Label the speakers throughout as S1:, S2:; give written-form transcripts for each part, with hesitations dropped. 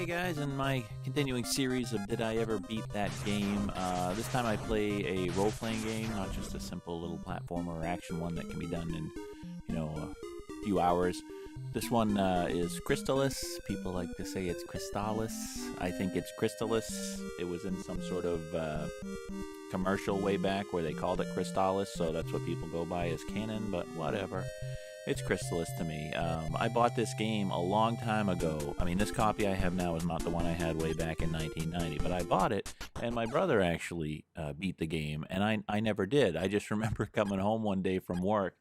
S1: guys, in my continuing series of Did I Ever Beat That Game, this time I play a role-playing game, not just a simple little platformer or action one that can be done in, a few hours. This one is Crystalis. People like to say it's Crystalis. I think it's Crystalis. It was in some sort of commercial way back where they called it Crystalis, so that's what people go by as canon, but whatever. It's Crystalis to me. I bought this game a long time ago. I mean, this copy I have now is not the one I had way back in 1990, but I bought it, and my brother actually beat the game, and I never did. I just remember coming home one day from work,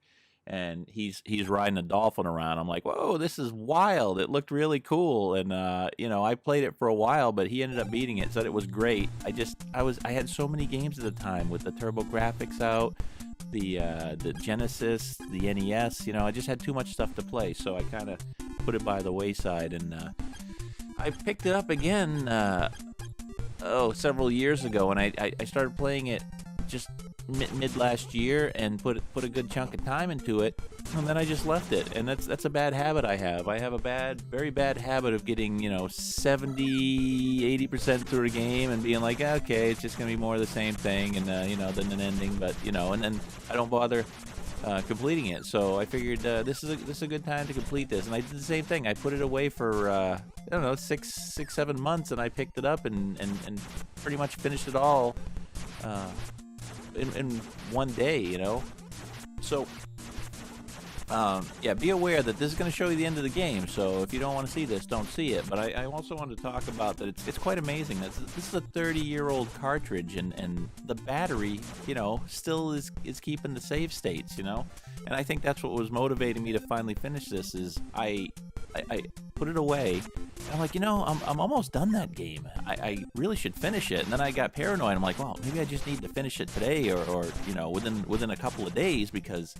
S1: and he's riding a dolphin around. I'm like, whoa, this is wild. It looked really cool, and I played it for a while, but he ended up beating it, said it was great. I had so many games at the time with the turbo graphics out, the Genesis, the NES, I just had too much stuff to play, so I kind of put it by the wayside, and I picked it up again several years ago, and I started playing it just mid last year and put a good chunk of time into it, and then I just left it. And that's a bad habit I have. I have a very bad habit of getting 70-80% through a game and being like, okay, it's just gonna be more of the same thing, and then an ending, but and then I don't bother completing it. So I figured this is a good time to complete this, and I did the same thing. I put it away for 6-7 months, and I picked it up and pretty much finished it all in one day, So, be aware that this is going to show you the end of the game, so if you don't want to see this, don't see it. But I also want to talk about that it's quite amazing. This is a 30-year-old cartridge, and the battery, still is keeping the save states, And I think that's what was motivating me to finally finish this, is I put it away. I'm like, I'm almost done that game. I really should finish it. And then I got paranoid. I'm like, well, maybe I just need to finish it today or within a couple of days, because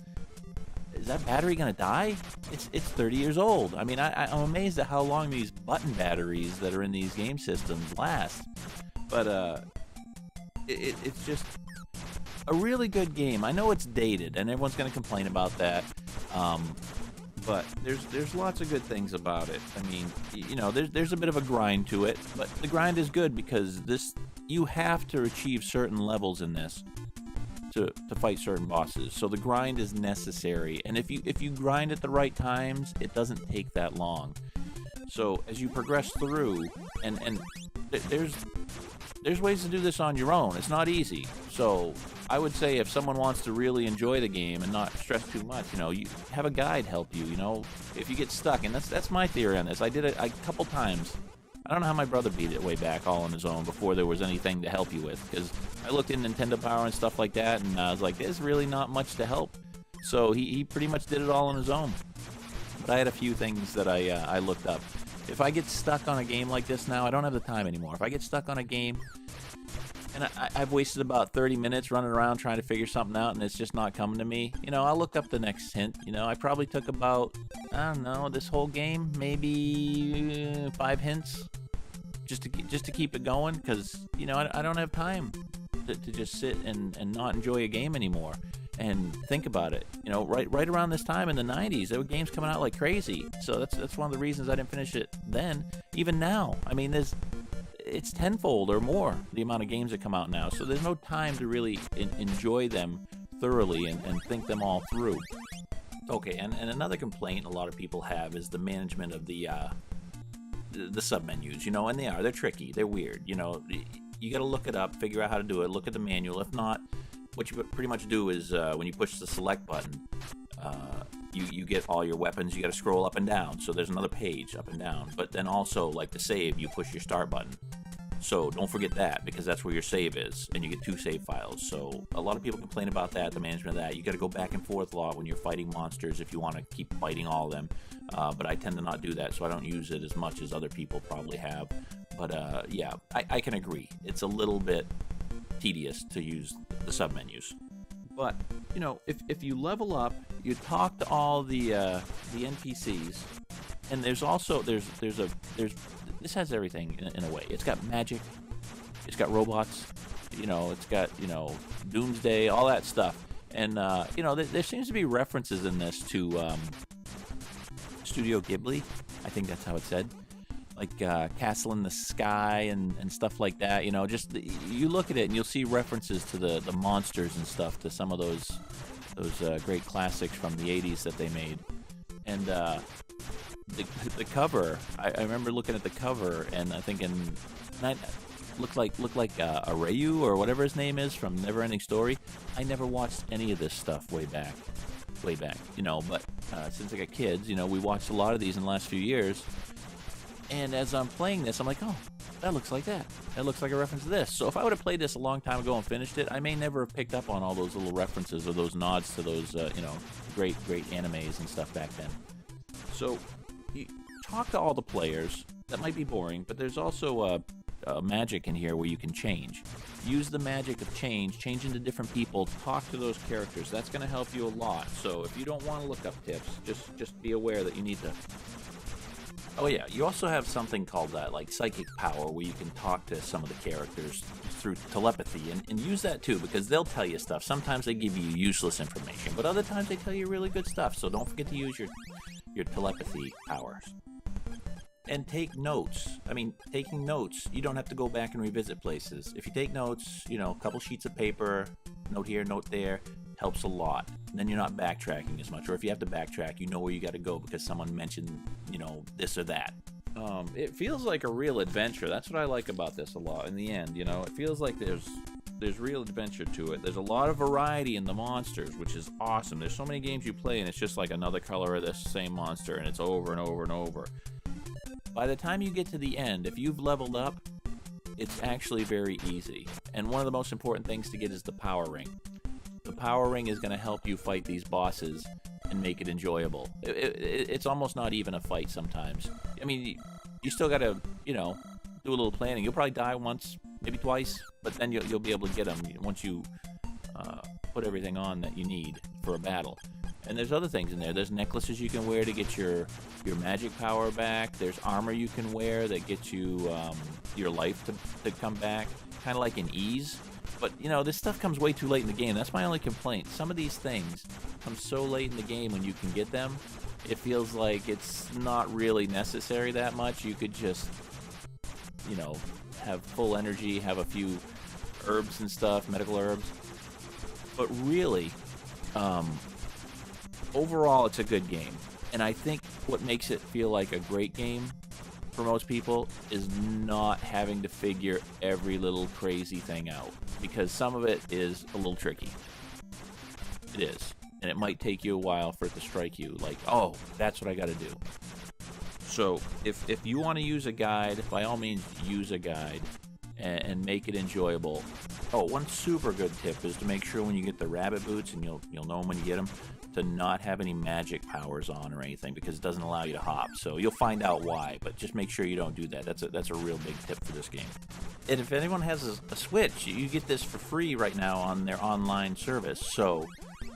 S1: is that battery going to die? It's 30 years old. I mean, I'm amazed at how long these button batteries that are in these game systems last. But it's just a really good game. I know it's dated, and everyone's going to complain about that. But there's lots of good things about it. I mean, there's a bit of a grind to it, but the grind is good because you have to achieve certain levels in this to fight certain bosses. So the grind is necessary, and if you grind at the right times, it doesn't take that long. So as you progress through, and there's ways to do this on your own. It's not easy. So I would say if someone wants to really enjoy the game and not stress too much, you have a guide help you, if you get stuck. And that's my theory on this. I did it a couple times. I don't know how my brother beat it way back all on his own before there was anything to help you with, because I looked in Nintendo Power and stuff like that, and I was like, there's really not much to help. So he pretty much did it all on his own. But I had a few things that I looked up. If I get stuck on a game like this now, I don't have the time anymore. If I get stuck on a game and I've wasted about 30 minutes running around trying to figure something out, and it's just not coming to me, I'll look up the next hint. I probably took about, this whole game, maybe 5 hints just to keep it going, because, I don't have time to just sit and not enjoy a game anymore. And think about it, right around this time in the 90s, there were games coming out like crazy. So that's one of the reasons I didn't finish it then. Even now, I mean, it's tenfold or more the amount of games that come out now. So there's no time to really enjoy them thoroughly and think them all through. Okay, and another complaint a lot of people have is the management of the submenus, and they're tricky, they're weird. You got to look it up, figure out how to do it, look at the manual. If not, what you pretty much do is when you push the select button, you get all your weapons. You got to scroll up and down, so there's another page up and down. But then also, like to save, you push your start button. So don't forget that, because that's where your save is, and you get 2 save files. So a lot of people complain about that, the management of that. You got to go back and forth a lot when you're fighting monsters if you want to keep fighting all of them. But I tend to not do that, so I don't use it as much as other people probably have. But I can agree. It's a little bit tedious to use the submenus. But if you level up, you talk to all the NPCs, and there's this has everything in a way. It's got magic, it's got robots, it's got Doomsday, all that stuff. And there seems to be references in this to Studio Ghibli. I think that's how it's said. Castle in the Sky and stuff like that. You know, just you look at it and you'll see references to the monsters and stuff, to some of those great classics from the 80s that they made. And the cover, I remember looking at the cover and thinking, looked like Arayu or whatever his name is from Neverending Story. I never watched any of this stuff way back, you know. But since I got kids, you know, we watched a lot of these in the last few years. And as I'm playing this, I'm like, oh, that looks like that. That looks like a reference to this. So if I would have played this a long time ago and finished it, I may never have picked up on all those little references or those nods to those, you know, great animes and stuff back then. So you talk to all the players. That might be boring, but there's also magic in here where you can change. Use the magic of change into different people, talk to those characters. That's going to help you a lot. So if you don't want to look up tips, just be aware that you need to. Oh yeah, you also have something called like psychic power, where you can talk to some of the characters through telepathy, and use that too, because they'll tell you stuff. Sometimes they give you useless information, but other times they tell you really good stuff. So don't forget to use your telepathy powers. And take notes. I mean, taking notes, you don't have to go back and revisit places. If you take notes, you know, a couple sheets of paper, note here, note there, helps a lot. And then you're not backtracking as much. Or if you have to backtrack, you know where you got to go because someone mentioned, you know, this or that. It feels like a real adventure. That's what I like about this a lot. In the end, you know, it feels like there's real adventure to it. There's a lot of variety in the monsters, which is awesome. There's so many games you play and it's just like another color of this same monster, and it's over and over and over. By the time you get to the end, if you've leveled up, it's actually very easy. And one of the most important things to get is the power ring. The power ring is going to help you fight these bosses and make it enjoyable. It's almost not even a fight sometimes. I mean, you still got to, you know, do a little planning. You'll probably die once, maybe twice, but then you'll be able to get them once you put everything on that you need for a battle. And there's other things in there. There's necklaces you can wear to get your magic power back. There's armor you can wear that gets you your life to come back, kind of like an ease. But, you know, this stuff comes way too late in the game. That's my only complaint. Some of these things come so late in the game when you can get them, it feels like it's not really necessary that much. You could just, you know, have full energy, have a few herbs and stuff, medical herbs. But really, overall, it's a good game. And I think what makes it feel like a great game for most people is not having to figure every little crazy thing out, because some of it is a little tricky. It is. And it might take you a while for it to strike you, like, oh, that's what I got to do. So if you want to use a guide, by all means use a guide and make it enjoyable. Oh, one super good tip is to make sure when you get the rabbit boots, and you'll know them when you get them, to not have any magic powers on or anything, because it doesn't allow you to hop. So you'll find out why, but just make sure you don't do that. That's a real big tip for this game. And if anyone has a Switch, you get this for free right now on their online service. So,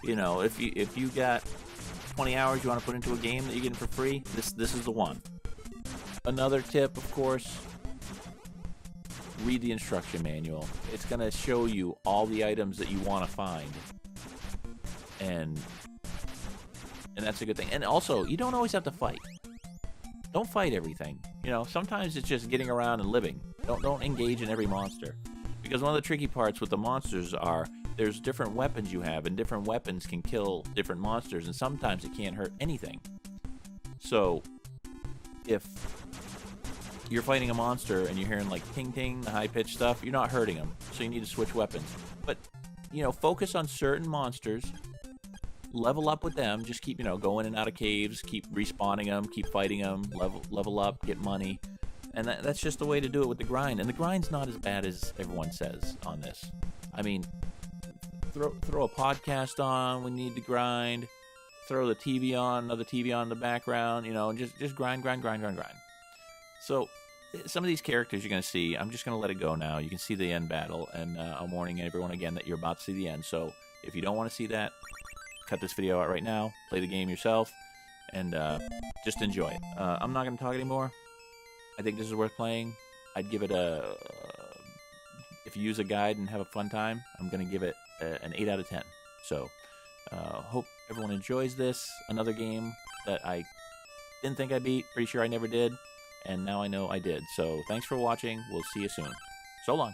S1: you know, if you got 20 hours you want to put into a game that you're getting for free, this is the one. Another tip, of course, read the instruction manual. It's going to show you all the items that you want to find. And that's a good thing. And also, you don't always have to fight. Don't fight everything. You know, sometimes it's just getting around and living. Don't engage in every monster. Because one of the tricky parts with the monsters are there's different weapons you have, and different weapons can kill different monsters, and sometimes it can't hurt anything. So, if you're fighting a monster and you're hearing like ting ting, the high-pitched stuff, you're not hurting them. So you need to switch weapons. But, you know, focus on certain monsters. Level up with them. Just keep, you know, going in and out of caves. Keep respawning them. Keep fighting them. Level up. Get money. And that's just the way to do it with the grind. And the grind's not as bad as everyone says on this. I mean, throw a podcast on when you need to grind. Throw the TV on, another TV on in the background. You know, and just grind. So some of these characters you're going to see, I'm just going to let it go now. You can see the end battle. And I'm warning everyone again that you're about to see the end. So if you don't want to see that, cut this video out right now, play the game yourself, and just enjoy it. I'm not going to talk anymore. I think this is worth playing. I'd give it if you use a guide and have a fun time, I'm going to give it an 8 out of 10. So, hope everyone enjoys this. Another game that I didn't think I beat, pretty sure I never did. and now I know I did. So thanks for watching. We'll see you soon. So long.